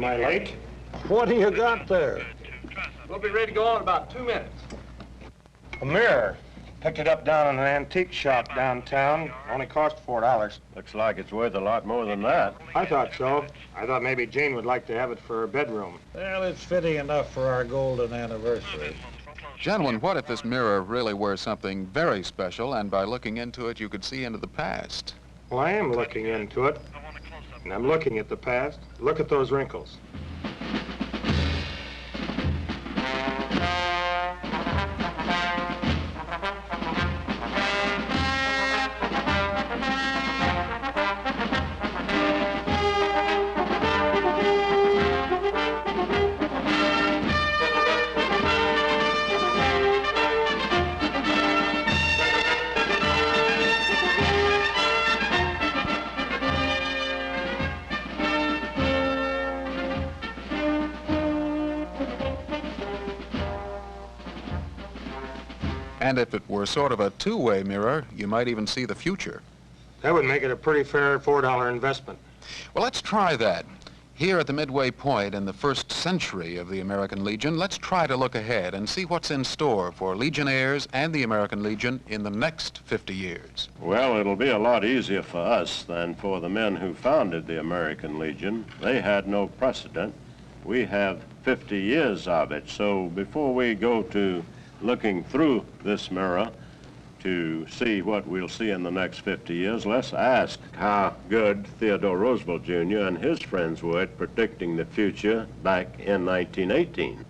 Am I late? What do you got there? We'll be ready to go on in about 2 minutes. A mirror. Picked it up down in an antique shop downtown. Only cost $4. Looks like it's worth a lot more than that. I thought so. I thought maybe Jane would like to have it for her bedroom. Well, it's fitting enough for our golden anniversary. Gentlemen, what if this mirror really were something very special, and by looking into it, you could see into the past? Well, I am looking into it, and I'm looking at the past. Look at those wrinkles. And if it were sort of a two-way mirror, you might even see the future. That would make it a pretty fair $4 investment. Well, let's try that. Here at the midway point in the first century of the American Legion, let's try to look ahead and see what's in store for Legionnaires and the American Legion in the next 50 years. Well, it'll be a lot easier for us than for the men who founded the American Legion. They had no precedent. We have 50 years of it. So before we go to looking through this mirror to see what we'll see in the next 50 years, let's ask how good Theodore Roosevelt Jr. and his friends were at predicting the future back in 1918.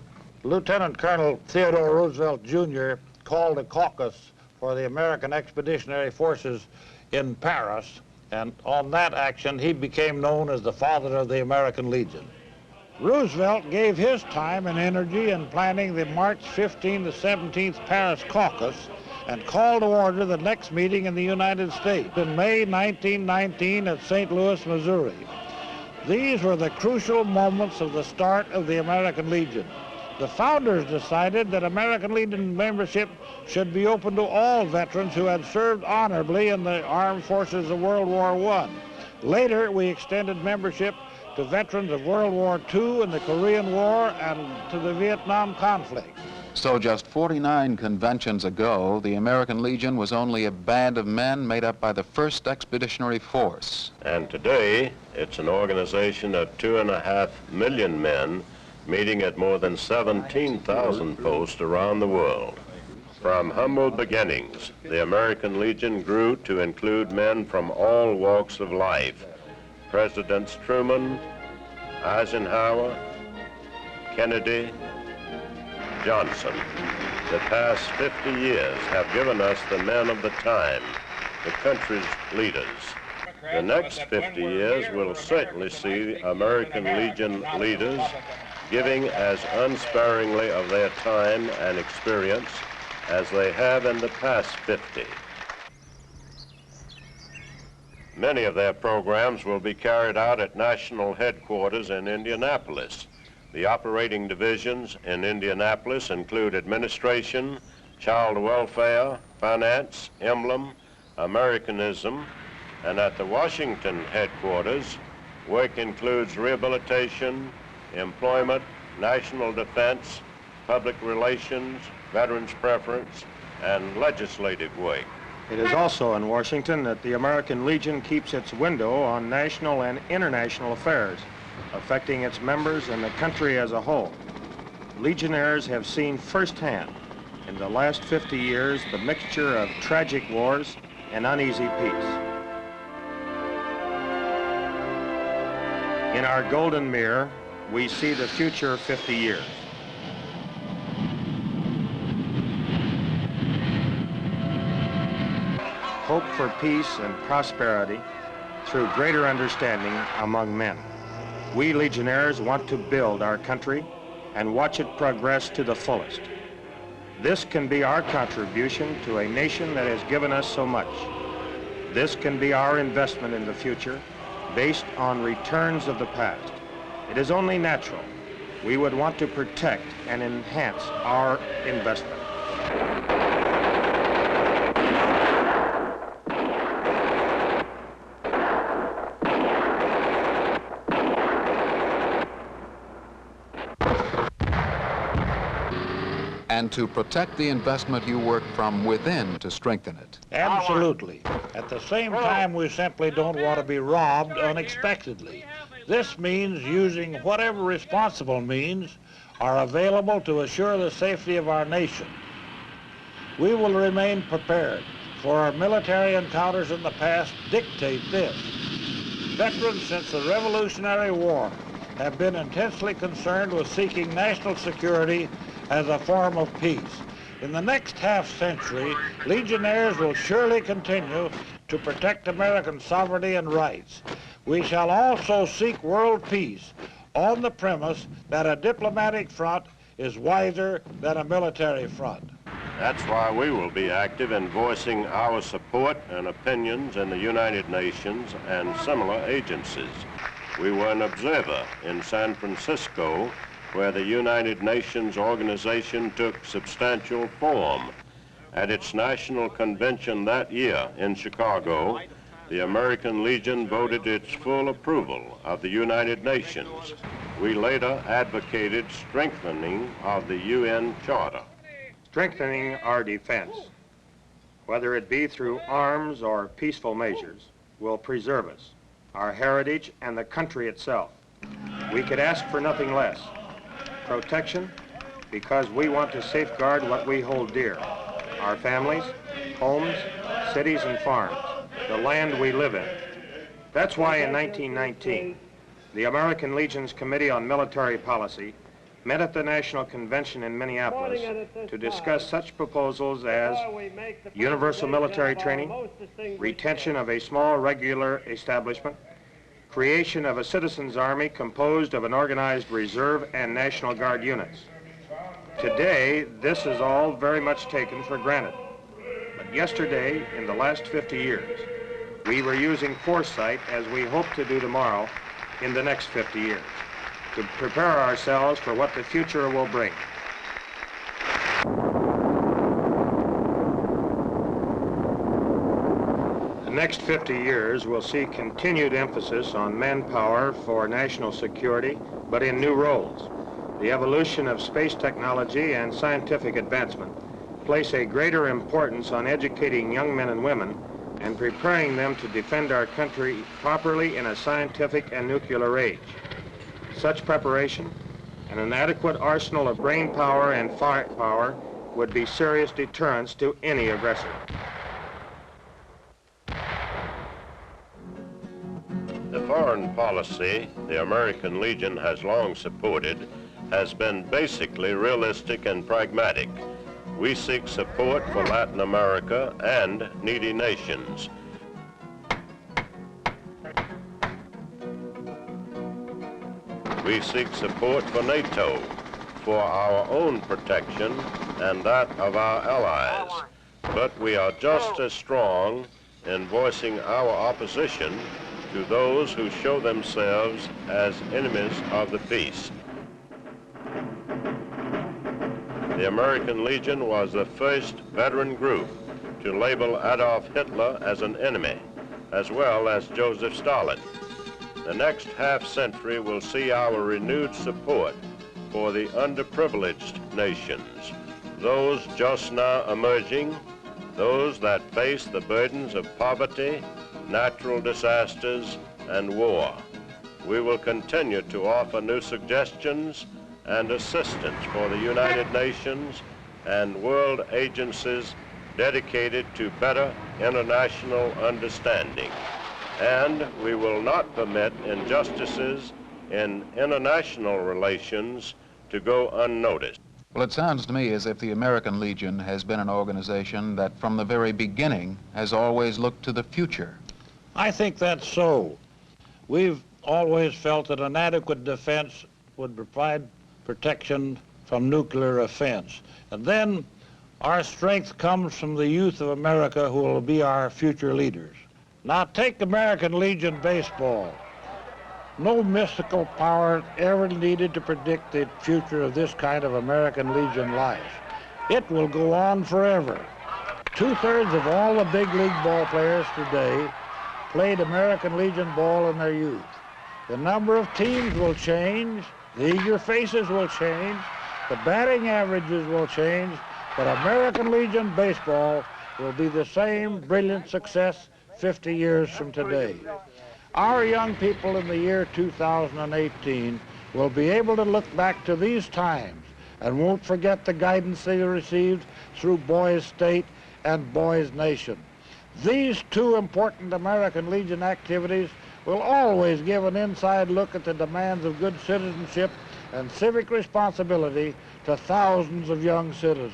Lieutenant Colonel Theodore Roosevelt Jr. called a caucus for the American Expeditionary Forces in Paris, and on that action he became known as the father of the American Legion. Roosevelt gave his time and energy in planning the March 15 to 17th Paris caucus and called to order the next meeting in the United States in May 1919 at St. Louis, Missouri. These were the crucial moments of the start of the American Legion. The founders decided that American Legion membership should be open to all veterans who had served honorably in the armed forces of World War I. Later, we extended membership to veterans of World War II and the Korean War and to the Vietnam conflict. So just 49 conventions ago, the American Legion was only a band of men made up by the 1st Expeditionary Force. And today, it's an organization of 2.5 million men meeting at more than 17,000 posts around the world. From humble beginnings, the American Legion grew to include men from all walks of life. Presidents Truman, Eisenhower, Kennedy, Johnson. The past 50 years have given us the men of the time, the country's leaders. The next 50 years will certainly see American Legion leaders giving as unsparingly of their time and experience as they have in the past 50. Many of their programs will be carried out at national headquarters in Indianapolis. The operating divisions in Indianapolis include administration, child welfare, finance, emblem, Americanism, and at the Washington headquarters, work includes rehabilitation, employment, national defense, public relations, veterans preference, and legislative work. It is also in Washington that the American Legion keeps its window on national and international affairs, affecting its members and the country as a whole. Legionnaires have seen firsthand in the last 50 years the mixture of tragic wars and uneasy peace. In our golden mirror, we see the future 50 years. Hope for peace and prosperity through greater understanding among men. We Legionnaires want to build our country and watch it progress to the fullest. This can be our contribution to a nation that has given us so much. This can be our investment in the future based on returns of the past. It is only natural we would want to protect and enhance our investment. and to protect the investment you work from within to strengthen it. Absolutely. At the same time, we simply don't want to be robbed unexpectedly. This means using whatever responsible means are available to assure the safety of our nation. We will remain prepared, for our military encounters in the past dictate this. Veterans since the Revolutionary War have been intensely concerned with seeking national security as a form of peace. In the next half-century, Legionnaires will surely continue to protect American sovereignty and rights. We shall also seek world peace on the premise that a diplomatic front is wiser than a military front. That's why we will be active in voicing our support and opinions in the United Nations and similar agencies. We were an observer in San Francisco, where the United Nations organization took substantial form. At its national convention that year in Chicago, the American Legion voted its full approval of the United Nations. We later advocated strengthening of the UN Charter. Strengthening our defense, whether it be through arms or peaceful measures, will preserve us, our heritage, and the country itself. We could ask for nothing less. Protection, because we want to safeguard what we hold dear, our families, homes, cities, and farms, the land we live in. That's why in 1919, the American Legion's Committee on Military Policy met at the National Convention in Minneapolis to discuss such proposals as universal military training, retention of a small regular establishment, creation of a citizens' army composed of an organized reserve and National Guard units. Today, this is all very much taken for granted. But yesterday, in the last 50 years, we were using foresight as we hope to do tomorrow in the next 50 years, to prepare ourselves for what the future will bring. The next 50 years will see continued emphasis on manpower for national security, but in new roles. The evolution of space technology and scientific advancement place a greater importance on educating young men and women and preparing them to defend our country properly in a scientific and nuclear age. Such preparation and an adequate arsenal of brain power and firepower would be serious deterrents to any aggressor. The foreign policy the American Legion has long supported has been basically realistic and pragmatic. We seek support for Latin America and needy nations. We seek support for NATO, for our own protection and that of our allies. But we are just as strong in voicing our opposition to those who show themselves as enemies of the peace. The American Legion was the first veteran group to label Adolf Hitler as an enemy, as well as Joseph Stalin. The next half-century will see our renewed support for the underprivileged nations, those just now emerging, those that face the burdens of poverty, natural disasters, and war. We will continue to offer new suggestions and assistance for the United Nations and world agencies dedicated to better international understanding. And we will not permit injustices in international relations to go unnoticed. Well, it sounds to me as if the American Legion has been an organization that from the very beginning has always looked to the future. I think that's so. We've always felt that an adequate defense would provide protection from nuclear offense. And then our strength comes from the youth of America who will be our future leaders. Now take American Legion baseball. No mystical power ever needed to predict the future of this kind of American Legion life. It will go on forever. 2/3 of all the big league ball players today played American Legion ball in their youth. The number of teams will change, the eager faces will change, The batting averages will change, but American Legion baseball will be the same brilliant success 50 years from today. Our young people in the year 2018 will be able to look back to these times and won't forget the guidance they received through Boys State and Boys Nation. These two important American Legion activities will always give an inside look at the demands of good citizenship and civic responsibility to thousands of young citizens.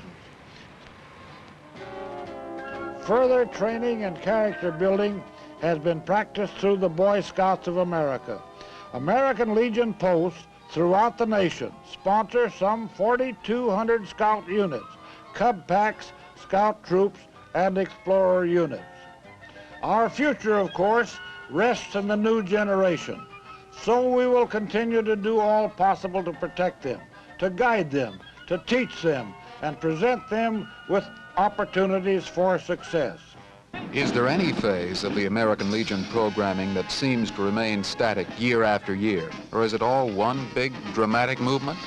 Further training and character building has been practiced through the Boy Scouts of America. American Legion posts throughout the nation sponsor some 4,200 scout units, Cub Packs, scout troops, and explorer units. Our future, of course, rests in the new generation. So we will continue to do all possible to protect them, to guide them, to teach them, and present them with opportunities for success. Is there any phase of the American Legion programming that seems to remain static year after year, or is it all one big dramatic movement?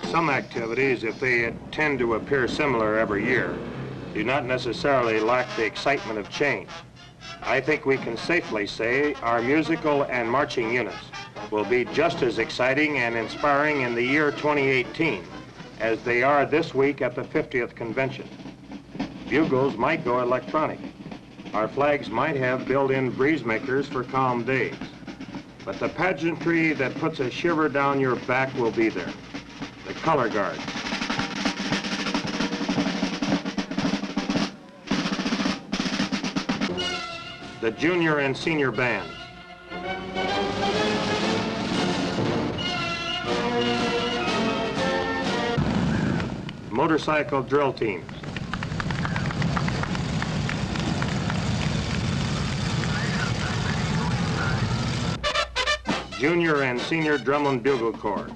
Some activities, if they tend to appear similar every year, do not necessarily lack the excitement of change. I think we can safely say our musical and marching units will be just as exciting and inspiring in the year 2018 as they are this week at the 50th convention. Bugles might go electronic. Our flags might have built-in breeze makers for calm days. But the pageantry that puts a shiver down your back will be there. The color guard. The junior and senior bands. Motorcycle drill teams. Junior and senior drum and bugle corps.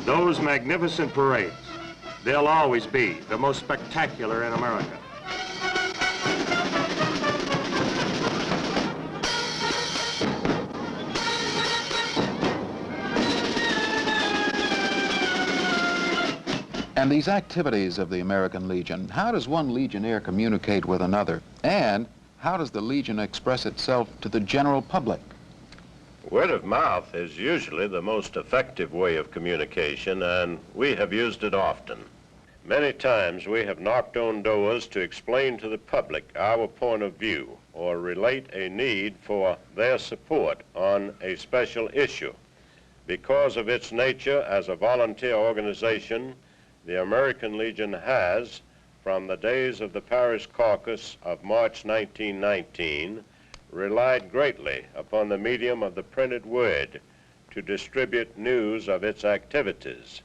Those magnificent parades, they'll always be the most spectacular in America. And these activities of the American Legion, how does one Legionnaire communicate with another? And how does the Legion express itself to the general public? Word of mouth is usually the most effective way of communication, and we have used it often. Many times we have knocked on doors to explain to the public our point of view or relate a need for their support on a special issue. Because of its nature as a volunteer organization, the American Legion has, from the days of the Paris caucus of March 1919, relied greatly upon the medium of the printed word to distribute news of its activities.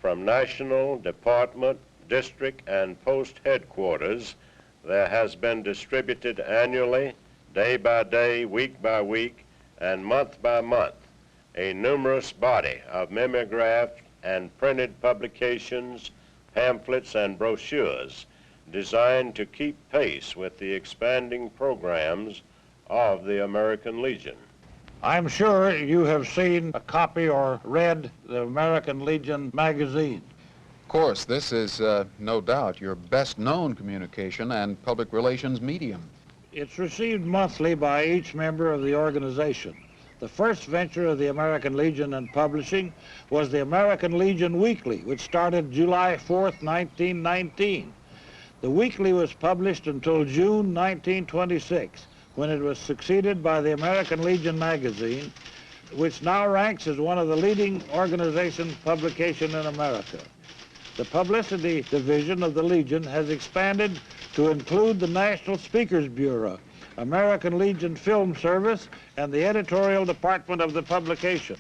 From national, department, district, and post headquarters, there has been distributed annually, day by day, week by week, and month by month, a numerous body of mimeographed and printed publications, pamphlets, and brochures designed to keep pace with the expanding programs of the American Legion. I'm sure you have seen a copy or read the American Legion magazine. Of course, this is no doubt your best-known communication and public relations medium. It's received monthly by each member of the organization. The first venture of the American Legion in publishing was the American Legion Weekly, which started July 4th, 1919. The weekly was published until June 1926, when it was succeeded by the American Legion magazine, which now ranks as one of the leading organization publications in America. The publicity division of the Legion has expanded to include the National Speakers Bureau, American Legion Film Service, and the editorial department of the publication.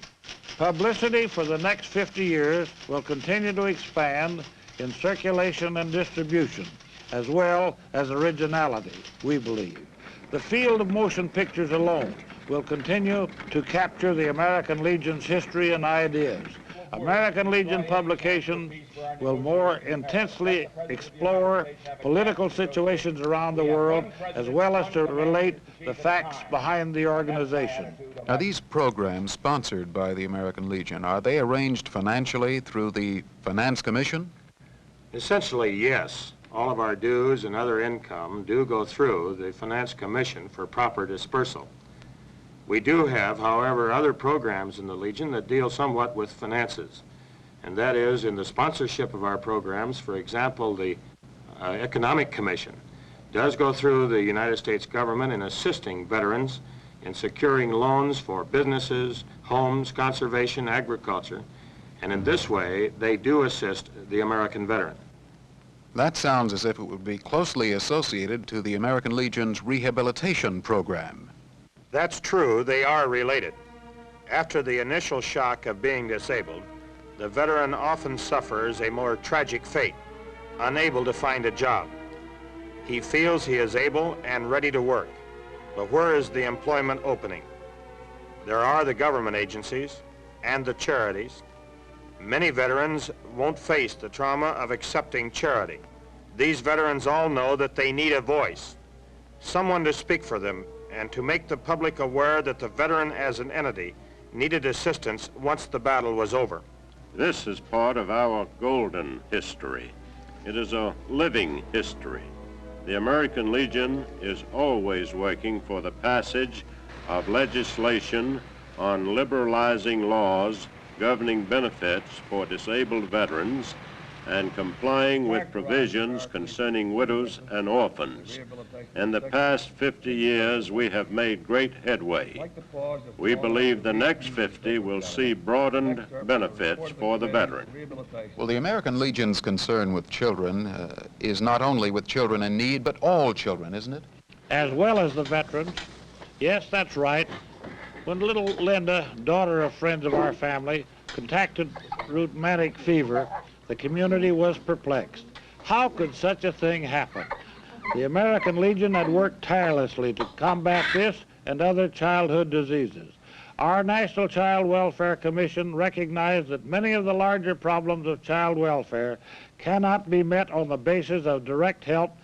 Publicity for the next 50 years will continue to expand in circulation and distribution, as well as originality, we believe. The field of motion pictures alone will continue to capture the American Legion's history and ideas. American Legion publication will more intensely explore political situations around the world, as well as to relate the facts behind the organization. Are these programs sponsored by the American Legion? Are they arranged financially through the Finance Commission? Essentially, yes. All of our dues and other income do go through the Finance Commission for proper dispersal. We do have, however, other programs in the Legion that deal somewhat with finances. And that is in the sponsorship of our programs. For example, the Economic Commission does go through the United States government in assisting veterans in securing loans for businesses, homes, conservation, agriculture. And in this way, they do assist the American veteran. That sounds as if it would be closely associated to the American Legion's rehabilitation program. That's true, they are related. After the initial shock of being disabled, the veteran often suffers a more tragic fate, unable to find a job. He feels he is able and ready to work, but where is the employment opening? There are the government agencies and the charities. Many veterans won't face the trauma of accepting charity. These veterans all know that they need a voice, someone to speak for them and to make the public aware that the veteran as an entity needed assistance once the battle was over. This is part of our golden history. It is a living history. The American Legion is always working for the passage of legislation on liberalizing laws governing benefits for disabled veterans and complying with provisions concerning widows and orphans. In the past 50 years, we have made great headway. We believe the next 50 will see broadened benefits for the veteran. Well, the American Legion's concern with children is not only with children in need, but all children, isn't it? As well as the veterans. Yes, that's right. When little Linda, daughter of friends of our family, contracted rheumatic fever, the community was perplexed. How could such a thing happen? The American Legion had worked tirelessly to combat this and other childhood diseases. Our National Child Welfare Commission recognized that many of the larger problems of child welfare cannot be met on the basis of direct help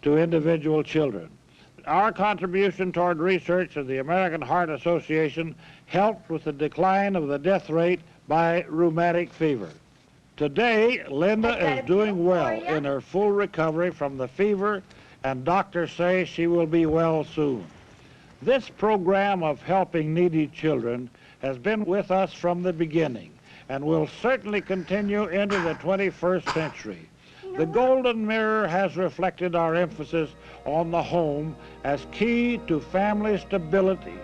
to individual children. Our contribution toward research of the American Heart Association helped with the decline of the death rate by rheumatic fever. Today, Linda is doing well in her full recovery from the fever, and doctors say she will be well soon. This program of helping needy children has been with us from the beginning and will certainly continue into the 21st century. The Golden Mirror has reflected our emphasis on the home as key to family stability,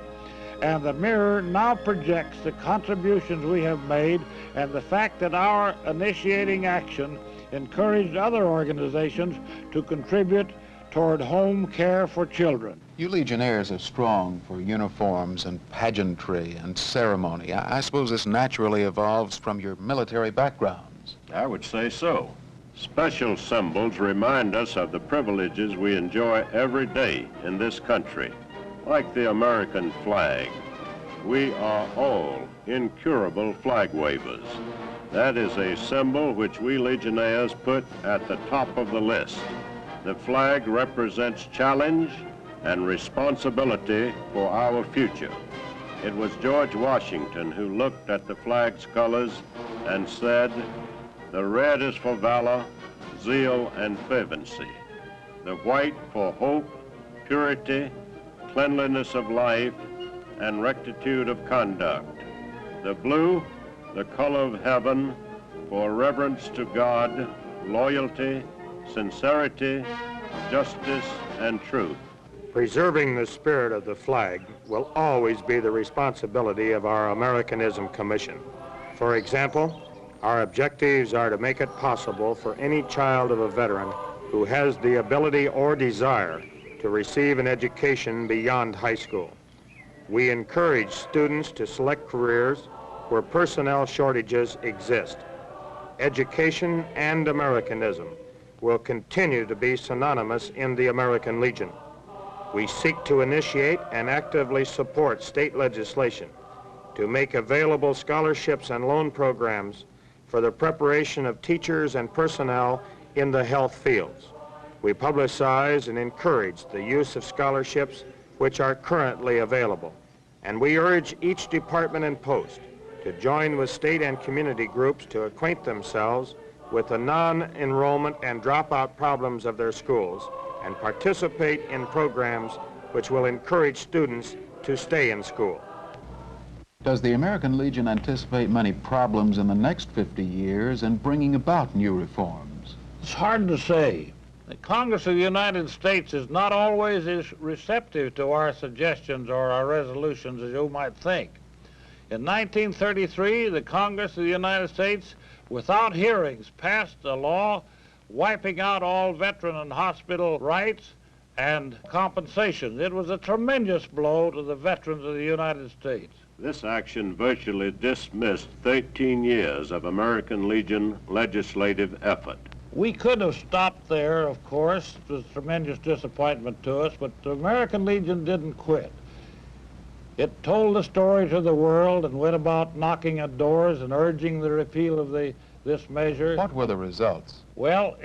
and the mirror now projects the contributions we have made and the fact that our initiating action encouraged other organizations to contribute toward home care for children. You Legionnaires are strong for uniforms and pageantry and ceremony. I suppose this naturally evolves from your military backgrounds. I would say so. Special symbols remind us of the privileges we enjoy every day in this country, like the American flag. We are all incurable flag wavers. That is a symbol which we Legionnaires put at the top of the list. The flag represents challenge and responsibility for our future. It was George Washington who looked at the flag's colors and said, "The red is for valor, zeal, and fervency. The white for hope, purity, cleanliness of life, and rectitude of conduct. The blue, the color of heaven, for reverence to God, loyalty, sincerity, justice, and truth." Preserving the spirit of the flag will always be the responsibility of our Americanism Commission. For example, our objectives are to make it possible for any child of a veteran who has the ability or desire to receive an education beyond high school. We encourage students to select careers where personnel shortages exist. Education and Americanism will continue to be synonymous in the American Legion. We seek to initiate and actively support state legislation to make available scholarships and loan programs for the preparation of teachers and personnel in the health fields. We publicize and encourage the use of scholarships which are currently available, and we urge each department and post to join with state and community groups to acquaint themselves with the non-enrollment and dropout problems of their schools and participate in programs which will encourage students to stay in school. Does the American Legion anticipate many problems in the next 50 years in bringing about new reforms? It's hard to say. The Congress of the United States is not always as receptive to our suggestions or our resolutions as you might think. In 1933, the Congress of the United States, without hearings, passed a law wiping out all veteran and hospital rights and compensations. It was a tremendous blow to the veterans of the United States. This action virtually dismissed 13 years of American Legion legislative effort. We could have stopped there, of course. It was a tremendous disappointment to us, but the American Legion didn't quit. It told the story to the world and went about knocking at doors and urging the repeal of this measure. What were the results? Well,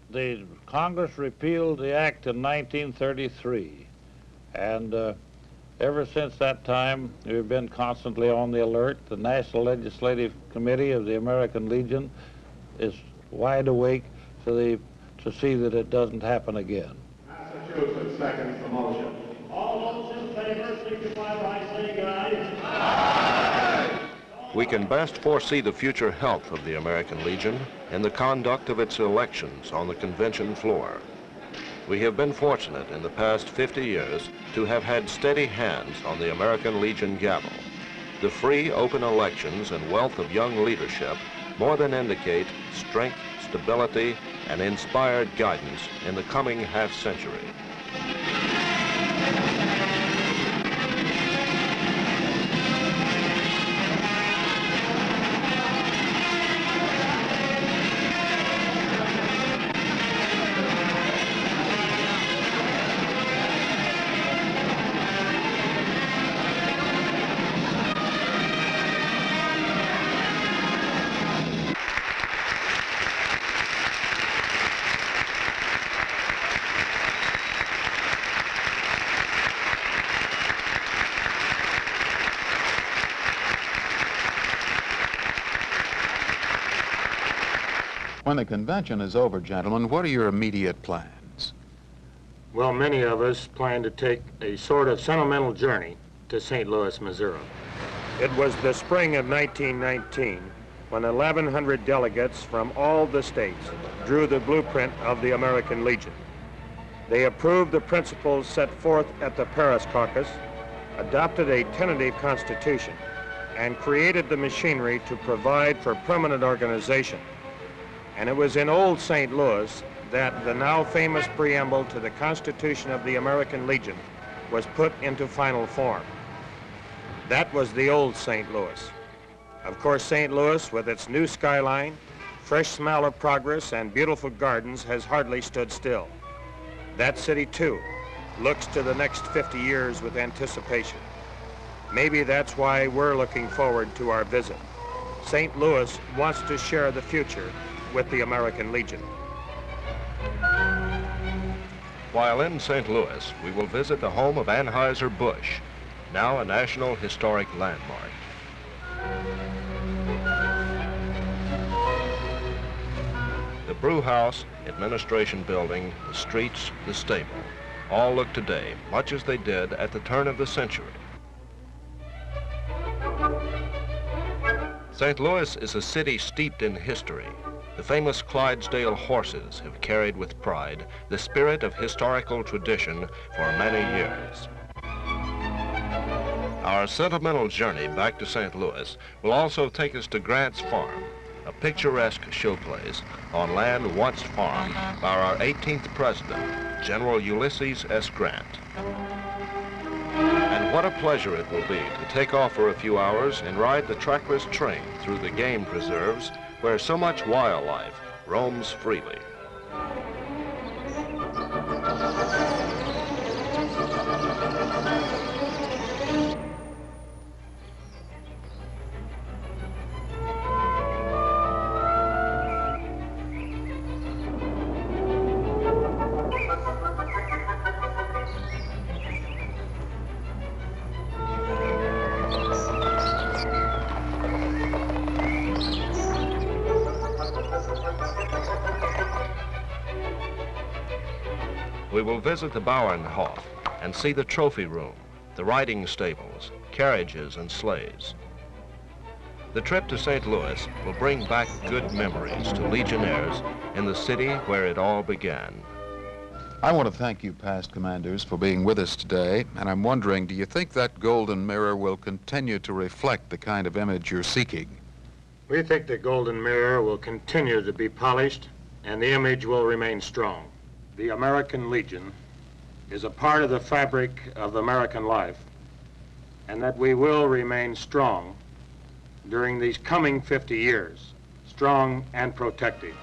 the Congress repealed the act in 1933, and ever since that time, we've been constantly on the alert. The National Legislative Committee of the American Legion is wide awake to see that it doesn't happen again. Massachusetts seconds the motion. All those in favor signify by saying aye. We can best foresee the future health of the American Legion in the conduct of its elections on the convention floor. We have been fortunate in the past 50 years to have had steady hands on the American Legion gavel. The free, open elections and wealth of young leadership more than indicate strength, stability, and inspired guidance in the coming half-century. When the convention is over, gentlemen, what are your immediate plans? Well, many of us plan to take a sort of sentimental journey to St. Louis, Missouri. It was the spring of 1919 when 1,100 delegates from all the states drew the blueprint of the American Legion. They approved the principles set forth at the Paris caucus, adopted a tentative constitution, and created the machinery to provide for permanent organization. And it was in old St. Louis that the now famous preamble to the Constitution of the American Legion was put into final form. That was the old St. Louis. Of course, St. Louis, with its new skyline, fresh smell of progress, and beautiful gardens, has hardly stood still. That city, too, looks to the next 50 years with anticipation. Maybe that's why we're looking forward to our visit. St. Louis wants to share the future with the American Legion. While in St. Louis, we will visit the home of Anheuser-Busch, now a National Historic Landmark. The brew house, administration building, the streets, the stable, all look today much as they did at the turn of the century. St. Louis is a city steeped in history. The famous Clydesdale horses have carried with pride the spirit of historical tradition for many years. Our sentimental journey back to St. Louis will also take us to Grant's Farm, a picturesque showplace on land once farmed by our 18th president, General Ulysses S. Grant. And what a pleasure it will be to take off for a few hours and ride the trackless train through the game preserves where so much wildlife roams freely. We will visit the Bauernhof and see the trophy room, the riding stables, carriages and sleighs. The trip to St. Louis will bring back good memories to Legionnaires in the city where it all began. I want to thank you, past commanders, for being with us today, and I'm wondering, do you think that golden mirror will continue to reflect the kind of image you're seeking? We think the golden mirror will continue to be polished and the image will remain strong. The American Legion is a part of the fabric of American life, and that we will remain strong during these coming 50 years, strong and protected.